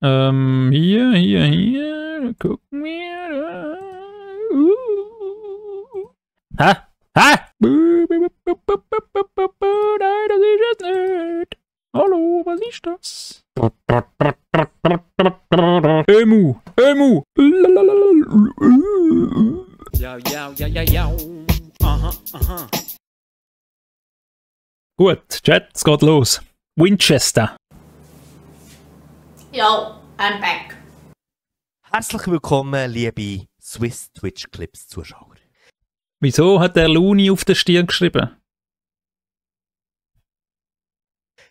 Hier. Gucken wir. Hä? Nein, das ist es nicht. Hallo, was ist das? Emu. Ja. Aha. Gut, Chat, es geht los. Winchester. Yo, I'm back. Herzlich willkommen, liebe Swiss Twitch Clips Zuschauer. Wieso hat der Luni auf der Stirn geschrieben?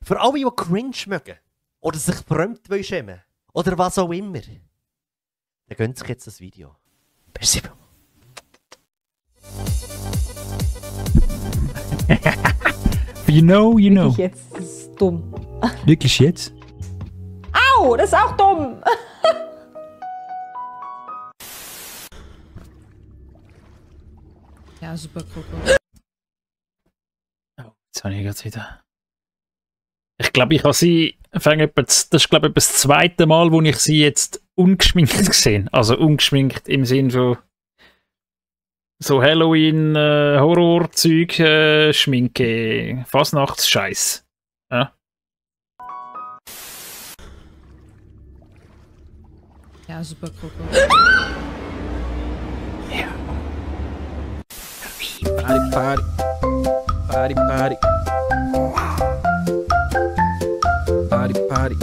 Für alle, die cringe mögen oder sich fremd schämen oder was auch immer, dann gönnt sich jetzt das Video. Merci. You know. Wirklich jetzt, das ist dumm. Wirklich jetzt? Au, das ist auch dumm. Ja, super Kroko. Oh, jetzt habe ich jetzt wieder. Ich glaube, ich habe sie. Das ist, glaube ich, das zweite Mal, wo ich sie jetzt ungeschminkt gesehen. Also ungeschminkt im Sinn von so Halloween, Horrorzeug, Schminke, Fasnachtsscheiß. Ja. Ja, super Kroko. Party.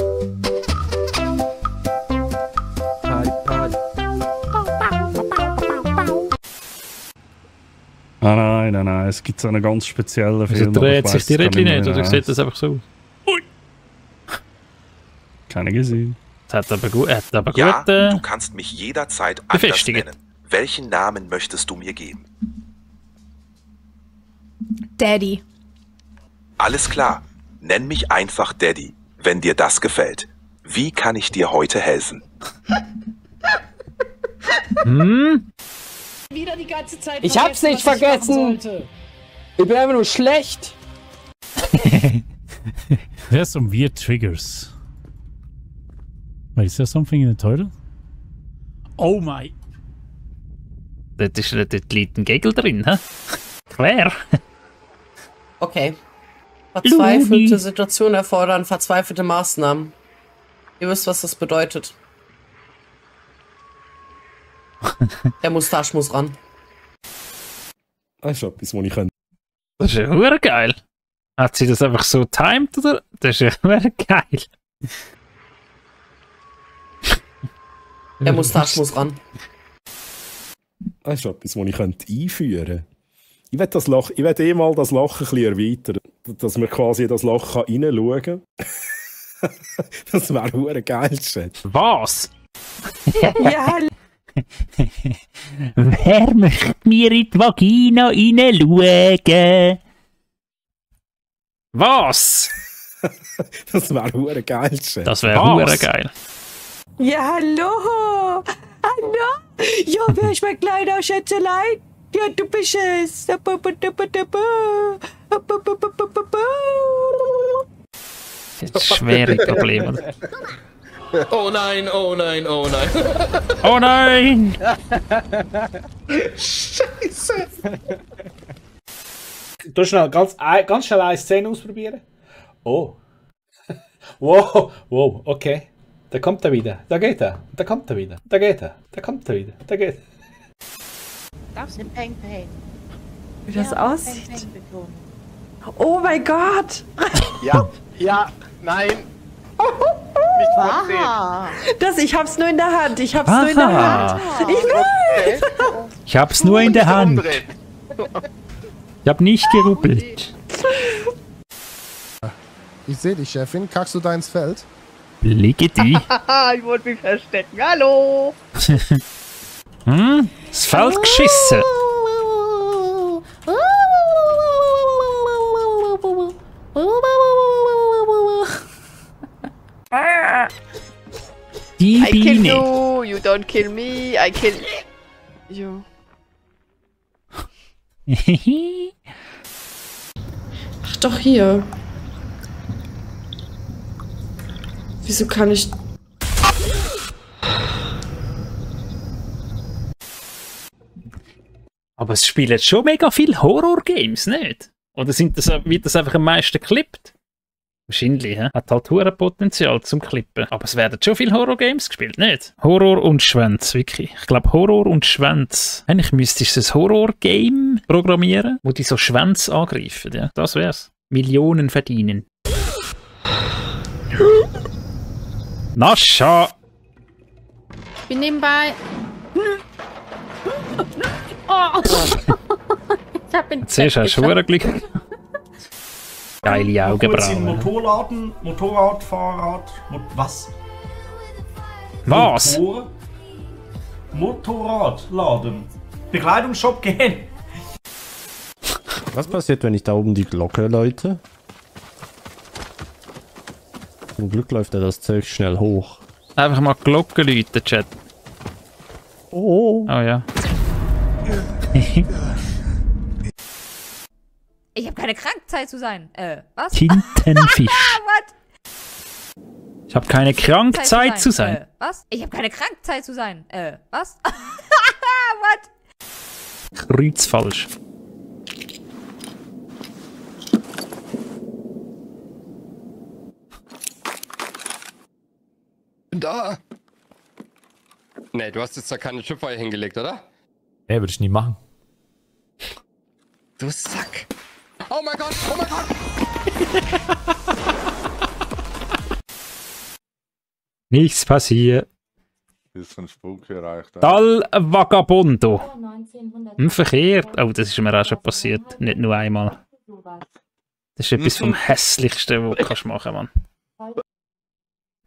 Nein, es gibt so einen ganz speziellen Film. Also dreht sich die Rädchen nicht, oder oder sieht das einfach so? Ui! Keine gesehen. Das hat aber gut, Ja, du kannst mich jederzeit anders befestigen. nennen. Welchen Namen möchtest du mir geben? Daddy. Alles klar. Nenn mich einfach Daddy, wenn dir das gefällt. Wie kann ich dir heute helfen? Wieder die ganze Zeit Ich hab's nicht vergessen! Ich bin einfach nur schlecht! There's some weird triggers. Wait, is there something in the toilet? Oh my! Dort liegt ein Gegel drin, hä? Quer. Okay. Verzweifelte Situationen erfordern verzweifelte Maßnahmen. Ihr wisst, was das bedeutet. Der Mustache muss ran. Das ist etwas, was ich könnte. Das ist ja verdammt geil. Hat sie das einfach so timed, oder? Das ist ja verdammt geil. Der Mustache muss ran. Das ist etwas, was ich könnte einführen könnte. Ich will eh mal das Lachen ein bisschen erweitern. Dass man quasi in das Lachen reinschauen kann. Das wäre verdammt geil, Chat. Was? Ja, Wer möchte mir in die Vagina reinschauen? Was? Das wäre verdammt geil, Chat. Das wäre verdammt geil. ja, hallo. Ja, wer ist mein kleiner Schätzelein? Ja, du bist es. Das ist schwere Probleme, oder? Oh nein. Oh nein! Scheiße. Du schnell, ganz schnell eine Szene ausprobieren. Oh. Wow, okay. Da kommt er wieder. Da geht er. Da kommt er wieder. Da geht er. Da kommt er wieder. Da geht er. Darfst du Peng Peng? Wie das aussieht. Oh mein Gott. Ja, nein. Nicht Aha. Ich hab's nur in der Hand. Ich hab's nur in der Hand. Ich hab's nur in der Hand. Ich hab nicht geruppelt. Ich sehe dich, Chefin. Kackst du da ins Feld? Ligeti. Ich wollte mich verstecken. Hallo. Das Feld geschissen. Die I kill Biene. you don't kill me, I kill you. Ach doch, hier. Wieso kann ich... Aber es spielen schon mega viele Horror-Games, nicht? Oder wird das einfach am meisten geklippt? Wahrscheinlich, he? Hat halt hohes Potenzial zum Klippen. Aber es werden schon viele Horror-Games gespielt, nicht? Horror und Schwänz, wirklich. Ich glaube, Horror und Schwänz. Eigentlich müsstest du ein Horror-Game programmieren, wo die so Schwänze angreifen, ja? Das wär's. Millionen verdienen. Nascha! Ich bin nebenbei. Oh. Ich hab ihn. Zuerst hast du schon Glück. Geile Augenbrauen. Motorladen, Motorradfahrrad, was? Was? Motorradladen. Bekleidungsshop gehen. Was passiert, wenn ich da oben die Glocke läute? Zum Glück läuft er das Zeug schnell hoch. Einfach mal Glocke läuten, Chat. Oh. Oh ja. Ich habe keine Krankzeit zu sein. Was? Tintenfisch. What? Ich habe keine Krankzeit zu sein. Was? Ich habe keine Krankzeit zu sein. Was? What? Kreuzfalsch. Da! Nee, du hast jetzt da keine Chipwire hingelegt, oder? Nee, würde ich nie machen. Du Sack! Oh mein Gott! Oh mein Gott! Nichts passiert. Bisschen Spuk erreicht. Dal Vagabondo. Verkehrt. Oh, das ist mir auch schon passiert. Nicht nur einmal. Das ist etwas vom Hässlichsten, was du kannst machen, Mann.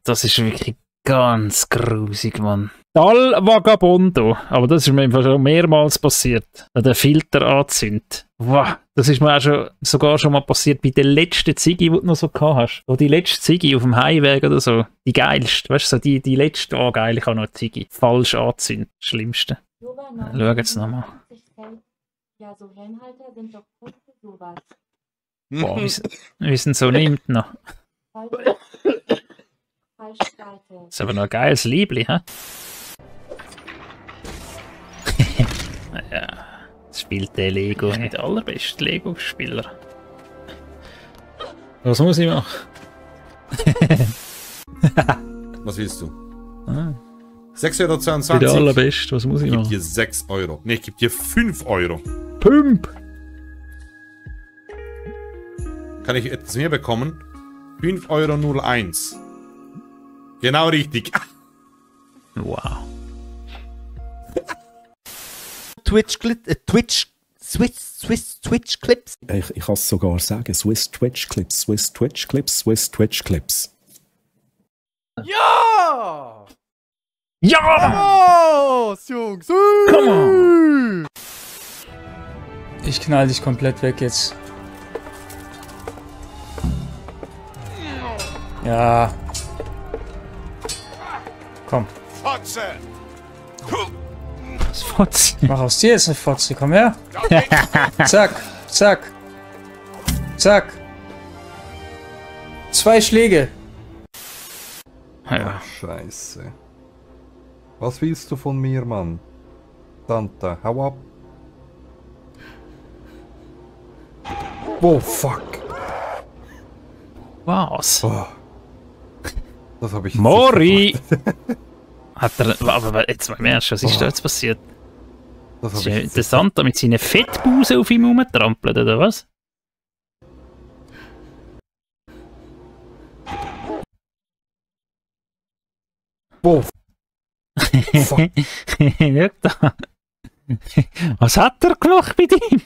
Das ist wirklich ganz grusig, Mann. Dal Vagabondo. Aber das ist mir einfach schon mehrmals passiert. Der Filter anzündet. Wow. Das ist mir auch sogar schon mal passiert bei der letzten Ziggy, die du noch so gehabt hast. So die letzte Ziggy auf dem Heimweg oder so. Die geilste. Weißt du, so die letzte. Oh geil, ich habe noch eine Ziggy. Falsch anzündet. Das Schlimmste. Schau jetzt nochmal. Ja, so Helmhalter sind doch gut für sowas. Boah, wir sind so nimmt noch. Das ist aber noch ein geiles Liebli, hä? Ja, das spielt der Lego nicht der allerbeste Lego-Spieler. Was muss ich machen? Was willst du? Ah. 6,22 €. Der allerbeste, was muss ich machen? Ich gebe dir 6 €. Ne, ich gebe dir 5 €. Pump! Kann ich etwas mehr bekommen? 5,01 €. Genau richtig. Wow. Twitch Clips. Ich kann es sogar sagen. Swiss Twitch Clips, Swiss Twitch Clips, Swiss Twitch Clips. Ja! Ja! Los, Jungs! Come on! Ich knall dich komplett weg jetzt. Ja. Komm. Fotze! Was Fotze? Mach aus dir jetzt eine Fotze, komm her. Zack, zack. Zack. 2 Schläge. Ja. Scheiße. Was willst du von mir, Mann? Tante, hau ab. Oh, fuck. Was? Oh. Das hab ich jetzt Mori! Hat er. Aber jetzt mal im Ernst, was ist da jetzt passiert? Das ist der Santa mit seinen Fettbusen auf ihm rumtrampelt, oder was? Wow. Fuck. Da. Was hat er gemacht mit ihm?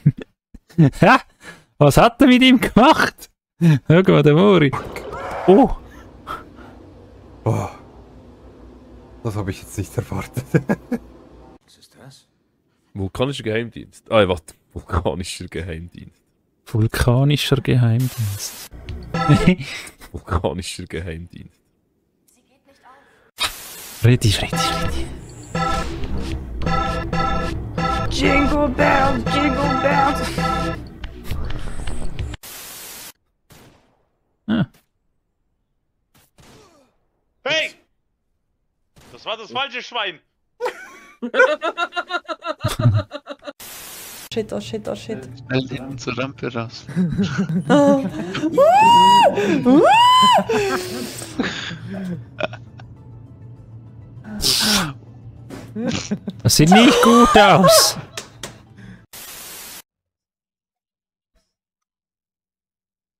Hä? Was hat er mit ihm gemacht? Schau mal, der Mori. Oh! Oh. Das habe ich jetzt nicht erwartet. Was ist das? Vulkanischer Geheimdienst. Ah, warte. Vulkanischer Geheimdienst. Vulkanischer Geheimdienst. Vulkanischer Geheimdienst. Freddy, Freddy, Freddy. Jingle bells, jingle bells. Ah. Hey! Das war das falsche Schwein. shit, oh shit, oh shit. Schnell hinten zur Rampe raus. Das sieht nicht gut aus.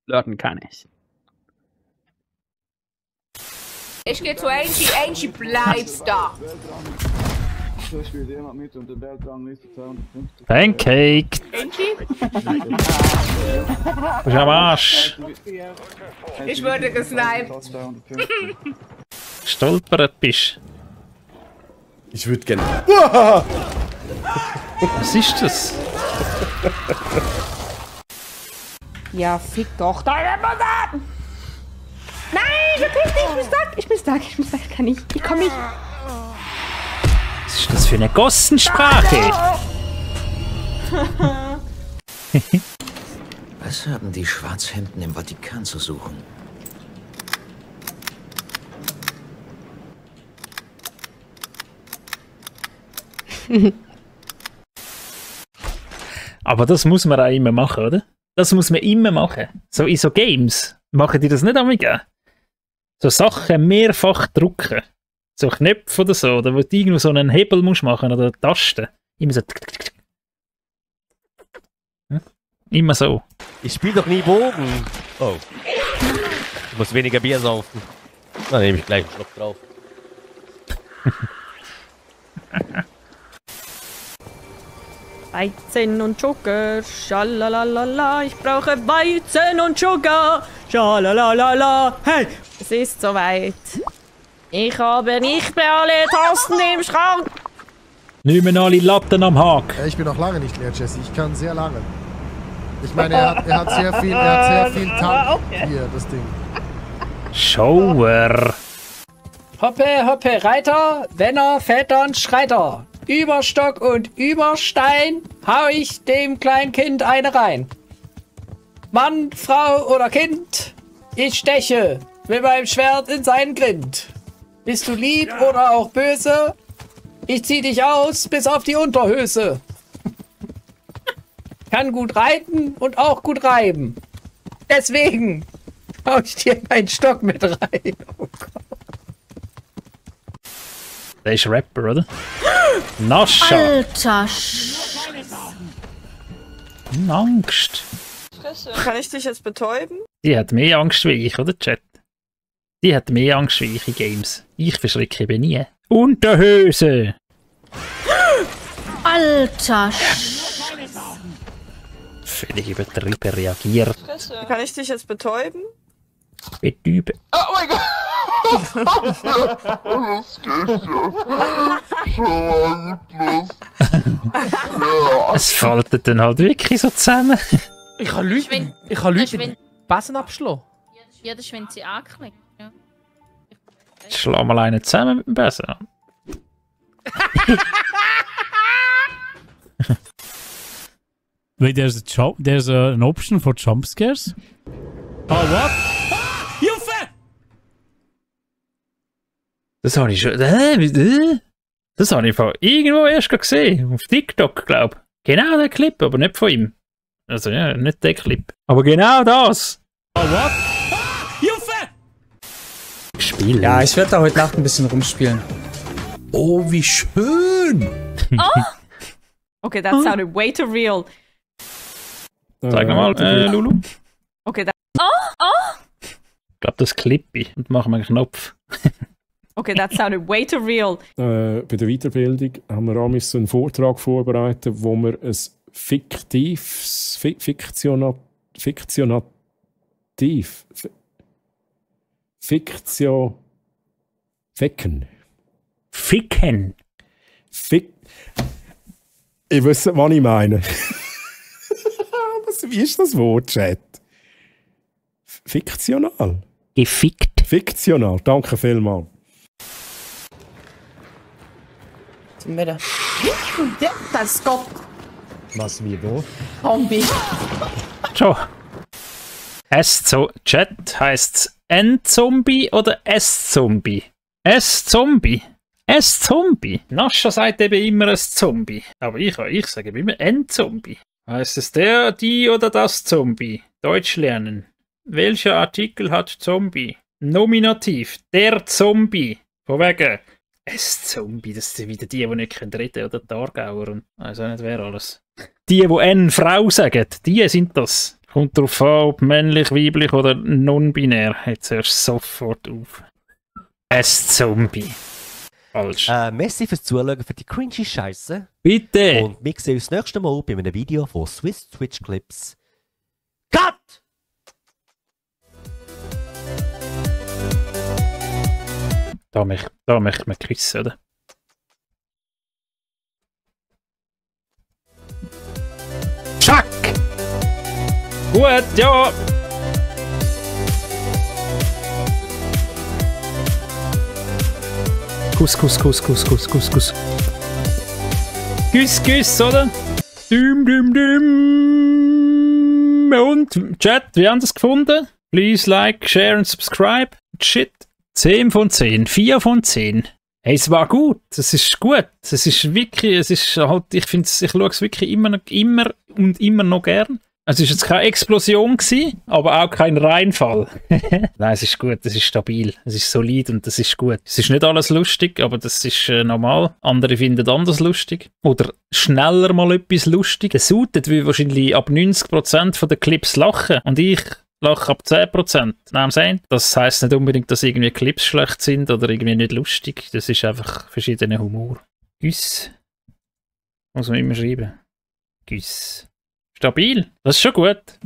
Flirten kann ich. Ich gehe zu Angie. Angie, bleibst da. Pancake. Angie? Du bist am Arsch. Ich wurde gesniped. Stolpert bist. Ich würde gerne. Was ist das? Ja, fick doch deine Mutter! Nein, verpiss dich, ich bin stuck, kann ich komm nicht. Was ist das für eine Gossensprache? Was haben die Schwarzhemden im Vatikan zu suchen? Aber das muss man auch immer machen, oder? Das muss man immer machen. So in so Games machen die das nicht amiga. So Sachen mehrfach drucken. So Knöpfe oder so, oder wo du irgendwo so einen Hebel musst machen oder Tasten. Immer so. Hm? Immer so. Ich spiele doch nie Bogen. Oh. Ich muss weniger Bier saufen. Dann nehme ich gleich einen Schluck drauf. Weizen und Zucker, schalalalala, ich brauche Weizen und Zucker, schalalalala, hey! Es ist soweit. Ich habe nicht mehr alle Tasten im Schrank. Nicht mehr alle Latten am Haken. Ich bin noch lange nicht leer, Jesse. Ich kann sehr lange. Ich meine, er hat sehr viel Tank hier, das Ding. Schauer. Hoppe, hoppe, Reiter, wenn er fällt, dann schreit er. Über Stock und über Stein hau ich dem kleinen Kind eine rein. Mann, Frau oder Kind, ich steche mit meinem Schwert in seinen Grind. Bist du lieb oder auch böse? Ich zieh dich aus bis auf die Unterhöse. Kann gut reiten und auch gut reiben. Deswegen hau ich dir meinen Stock mit rein. Oh Gott. Der ist Rapper, oder? Nascha. Alter Angst. Kann ich dich jetzt betäuben? Die hat mehr Angst wie ich, oder Chat? Die hat mehr Angst wie ich in Games. Ich verschrecke eben nie. Unterhöse! Alter Völlig übertrieben reagiert. Kann ich dich jetzt betäuben? Betäuben. Oh mein Gott! Es faltet dann halt wirklich so zusammen. Ich kann Leute Basen abschlagen. Ja, das ist, wenn sie anklickt. Ja. Schlag mal einen zusammen mit dem Besen. Wait, there's an option for jump scares? Oh, what? Hilfe! Das habe ich schon. Das habe ich von irgendwo erst gesehen. Auf TikTok, glaube ich. Genau der Clip, aber nicht von ihm. Also ja, nicht der Clip. Aber genau das. Oh, what? Hilfe! Spielen. Ja, ich werde da heute Nacht ein bisschen rumspielen. Oh, wie schön! Oh! Okay, that sounded way too real. Sag nochmal, Lulu. Okay, Ich glaube, das Clippy. Und machen wir einen Knopf. Okay, that sounded way too real. Bei der Weiterbildung haben wir auch so einen Vortrag vorbereitet, wo wir ein fiktives, fiktionativ, Ficken. Ich weiß, was ich meine. Wie ist das Wort, Chat? Fiktional. Gefickt. Fiktional, danke vielmals. Zum Mittag. Das ist Gott. Was, wie, wo? Zombie. So. Chat heisst es N-Zombie oder S-Zombie? S-Zombie. Ein Zombie. Nascha sagt eben immer ein Zombie. Aber ich sage immer ein Zombie. Heißt es der, die oder das Zombie? Deutsch lernen. Welcher Artikel hat Zombie? Nominativ. Der Zombie. Von wegen. Ein Zombie. Das sind wieder die nicht reden können. Oder die Aargauer. Und weiß auch nicht wer alles. Die eine Frau sagen. Die sind das. Kommt darauf an, ob männlich, weiblich oder non-binär. Jetzt hörst du sofort auf. Ein Zombie. Falsch. Merci fürs Zuschauen, für die cringy Scheiße. Bitte! Und wir sehen uns das nächste Mal bei einem Video von Swiss Twitch Clips. Cut! Da möchte man küssen, oder? Schack! Gut, ja! Kuss. Küss, oder? Und Chat, wie haben Sie es gefunden? Please like, share und subscribe. Shit. 10 von 10, 4 von 10. Hey, es war gut. Es ist gut. Es ist wirklich, es ist halt, ich schaue es wirklich immer noch gern. Es war jetzt keine Explosion gewesen, aber auch kein Reinfall. Nein, es ist gut, es ist stabil, es ist solid und das ist gut. Es ist nicht alles lustig, aber das ist normal. Andere finden anders lustig. Oder schneller mal etwas lustig. Der Suited will wahrscheinlich ab 90% der Clips lachen und ich lache ab 10%. Nein, das heisst nicht unbedingt, dass irgendwie Clips schlecht sind oder irgendwie nicht lustig. Das ist einfach verschiedener Humor. Güss. Muss man immer schreiben. Güss. Stabil. Das ist schon gut.